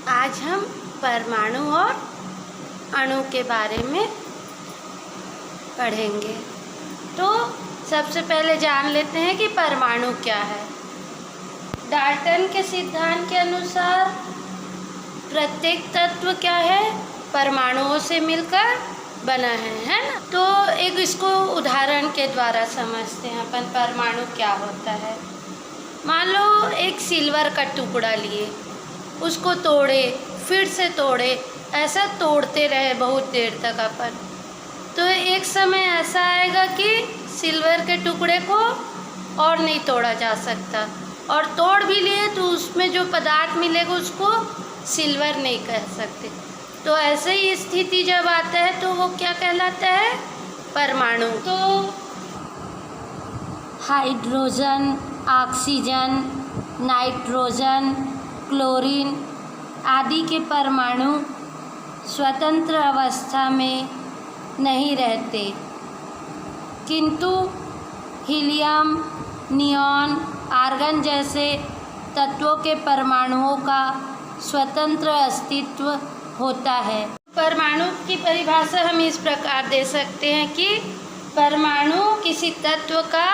आज हम परमाणु और अणु के बारे में पढ़ेंगे। तो सबसे पहले जान लेते हैं कि परमाणु क्या है। डाल्टन के सिद्धांत के अनुसार प्रत्येक तत्व क्या है, परमाणुओं से मिलकर बना है ना। तो एक इसको उदाहरण के द्वारा समझते हैं अपन परमाणु क्या होता है। मान लो एक सिल्वर का टुकड़ा लिए, उसको तोड़े, फिर से तोड़े, ऐसा तोड़ते रहे बहुत देर तक अपन, तो एक समय ऐसा आएगा कि सिल्वर के टुकड़े को और नहीं तोड़ा जा सकता, और तोड़ भी लिए तो उसमें जो पदार्थ मिलेगा उसको सिल्वर नहीं कह सकते। तो ऐसे ही स्थिति जब आता है तो वो क्या कहलाता है, परमाणु। तो हाइड्रोजन, ऑक्सीजन, नाइट्रोजन, क्लोरीन आदि के परमाणु स्वतंत्र अवस्था में नहीं रहते, किंतु हीलियम, नियॉन, आर्गन जैसे तत्वों के परमाणुओं का स्वतंत्र अस्तित्व होता है। परमाणु की परिभाषा हम इस प्रकार दे सकते हैं कि परमाणु किसी तत्व का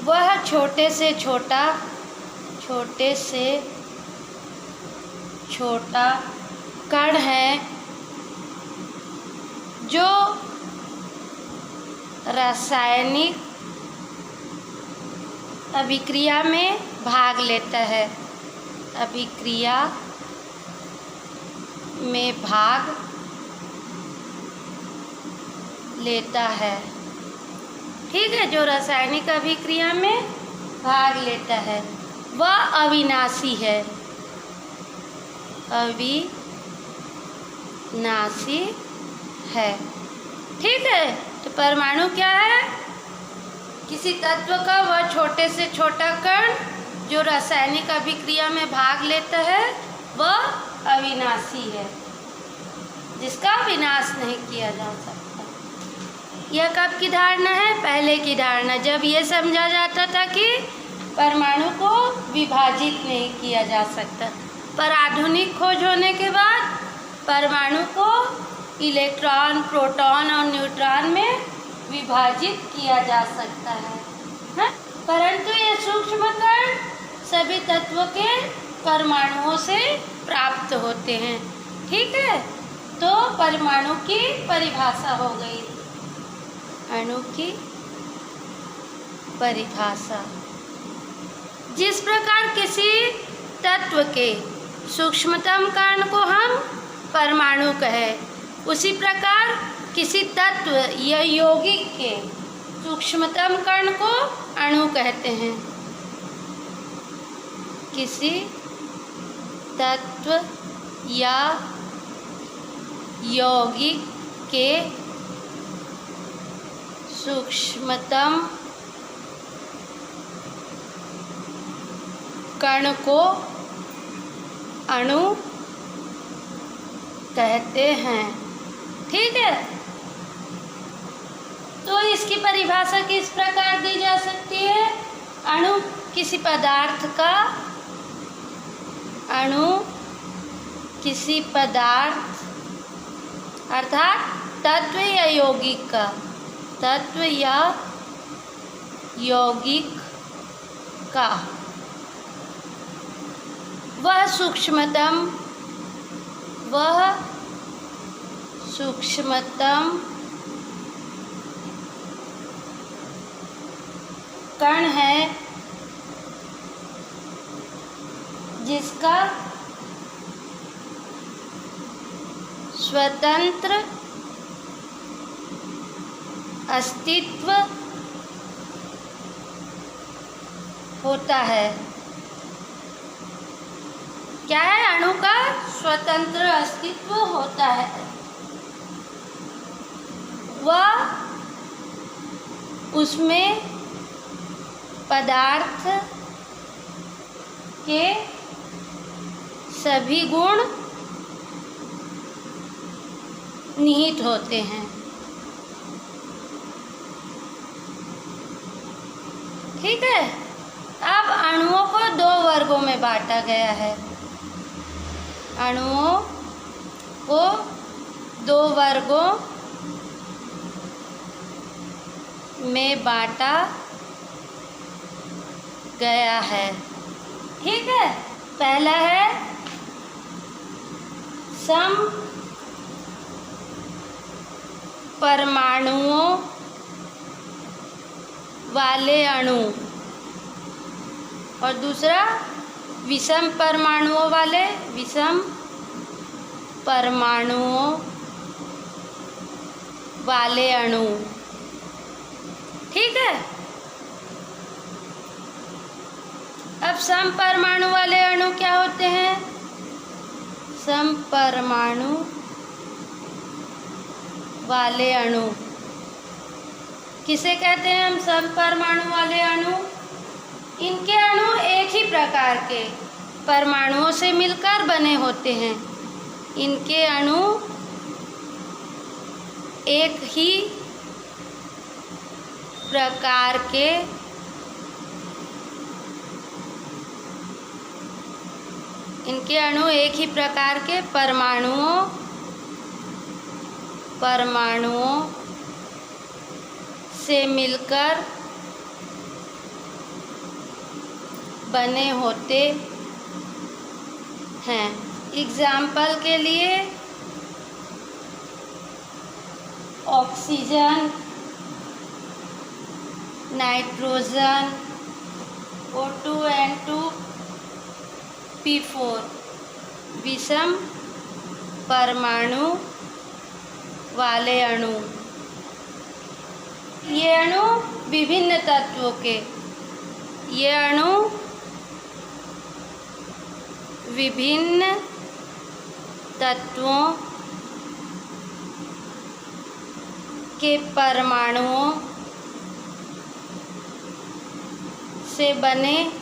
वह छोटे से छोटा कण है जो रासायनिक अभिक्रिया में भाग लेता है, ठीक है। जो रासायनिक अभिक्रिया में भाग लेता है वह अविनाशी है, ठीक है। तो परमाणु क्या है, किसी तत्व का वह छोटे से छोटा कण जो रासायनिक अभिक्रिया में भाग लेता है वह अविनाशी है, जिसका विनाश नहीं किया जा सकता। यह कब की धारणा है, पहले की धारणा, जब ये समझा जाता था कि परमाणु को विभाजित नहीं किया जा सकता। पर आधुनिक खोज होने के बाद परमाणु को इलेक्ट्रॉन, प्रोटॉन और न्यूट्रॉन में विभाजित किया जा सकता है, परंतु ये सूक्ष्म कण सभी तत्वों के परमाणुओं से प्राप्त होते हैं, ठीक है। तो परमाणु की परिभाषा हो गई। अणु की परिभाषा, जिस प्रकार किसी तत्व के सूक्ष्मतम कण को हम परमाणु कहें, उसी प्रकार किसी तत्व या यौगिक के सूक्ष्मतम कण को अणु कहते हैं। किसी तत्व या यौगिक के सूक्ष्मतम कण को अणु कहते हैं, ठीक है। तो इसकी परिभाषा किस प्रकार दी जा सकती है, अणु किसी पदार्थ अर्थात तत्व या यौगिक का वह सूक्ष्मतम कण है जिसका स्वतंत्र अस्तित्व होता है। क्या है, अणु का स्वतंत्र अस्तित्व होता है, वह उसमें पदार्थ के सभी गुण निहित होते हैं। ठीक है। अब अणुओं को दो वर्गों में बांटा गया है। अणुओं को दो वर्गों में बांटा गया है। ठीक है। पहला है सम परमाणुओं वाले अणु और दूसरा विषम परमाणुओं वाले अणु। ठीक है। अब समपरमाणु वाले अणु क्या होते हैं? समपरमाणु वाले अणु किसे कहते हैं हम? समपरमाणु वाले अणु। इनके अणु एक ही प्रकार के परमाणुओं से मिलकर बने होते हैं। इनके अणु एक ही प्रकार के परमाणुओं से मिलकर बने होते हैं। एग्जाम्पल के लिए ऑक्सीजन, नाइट्रोजन, O2N2, P4 विषम परमाणु वाले अणु। ये अणु विभिन्न तत्वों के विभिन्न तत्वों के परमाणुओं से बने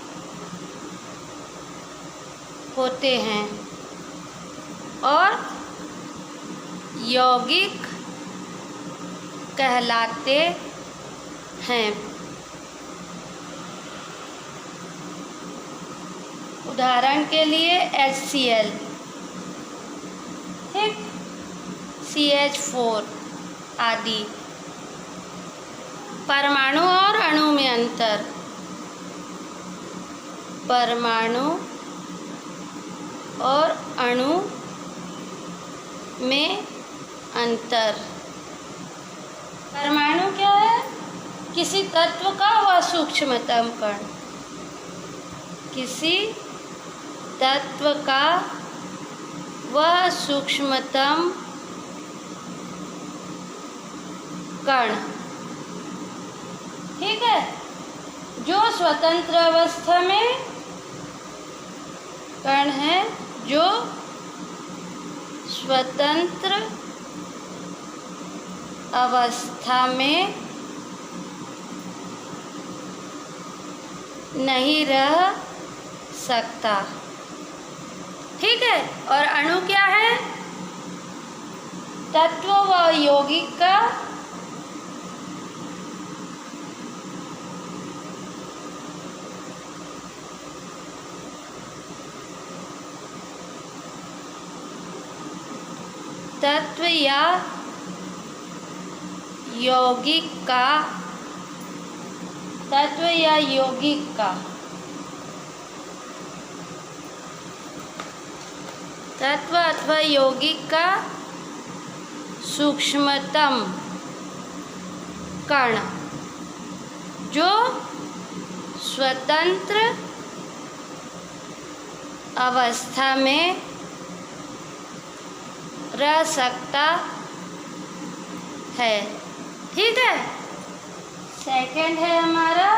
होते हैं और यौगिक कहलाते हैं। उदाहरण के लिए HCl, ठीक, CH4 आदि। परमाणु और अणु में अंतर। परमाणु और अणु में अंतर। परमाणु क्या है? किसी तत्व का वह सूक्ष्मतम कण। किसी तत्व का वह सूक्ष्मतम कण। ठीक है। जो स्वतंत्र अवस्था में कण है, जो स्वतंत्र अवस्था में नहीं रह सकता। ठीक है। और अणु क्या है? तत्व व यौगिक का तत्व या यौगिक का तत्व अथवा यौगिक का सूक्ष्मतम कण जो स्वतंत्र अवस्था में रह सकता है। ठीक है। सेकंड है हमारा,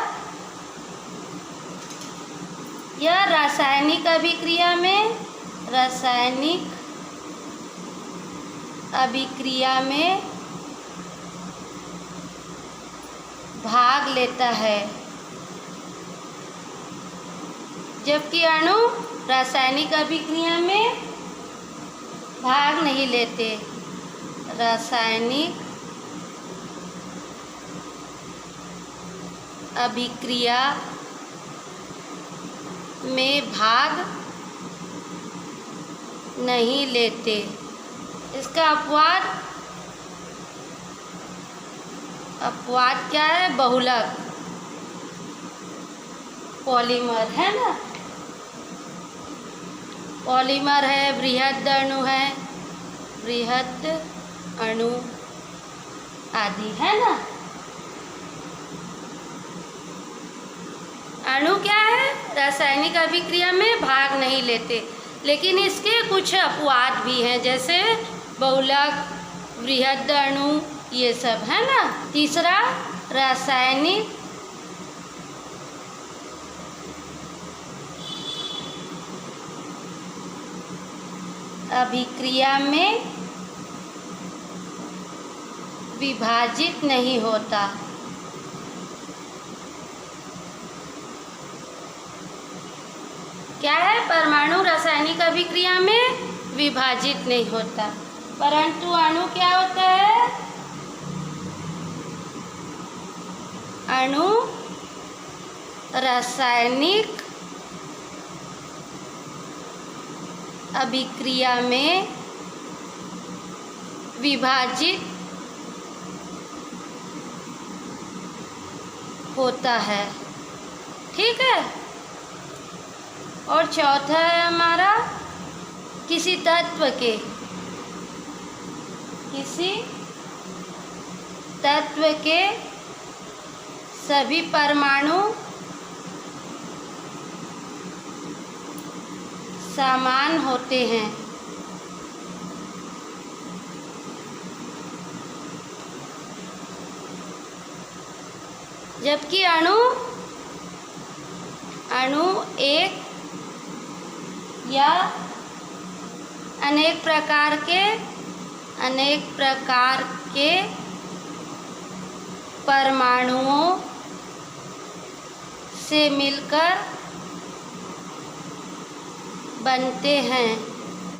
यह रासायनिक अभिक्रिया में भाग लेता है, जबकि अणु रासायनिक अभिक्रिया में भाग नहीं लेते। रासायनिक अभिक्रिया में भाग नहीं लेते। इसका अपवाद क्या है? बहुलक पॉलीमर है ना, पॉलीमर है, बृहद अणु है, बृहद अणु आदि है ना। अणु क्या है? रासायनिक अभिक्रिया में भाग नहीं लेते, लेकिन इसके कुछ अपवाद भी हैं, जैसे बहुलक, बृहद अणु, ये सब है ना। तीसरा, रासायनिक अभिक्रिया में विभाजित नहीं होता। क्या है? परमाणु रासायनिक अभिक्रिया में विभाजित नहीं होता, परंतु अणु क्या होता है? अणु रासायनिक अभिक्रिया में विभाजित होता है। ठीक है। और चौथा है हमारा, किसी तत्व के सभी परमाणु समान होते हैं। जबकि अणु एक या अनेक प्रकार के परमाणुओं से मिलकर बनते हैं।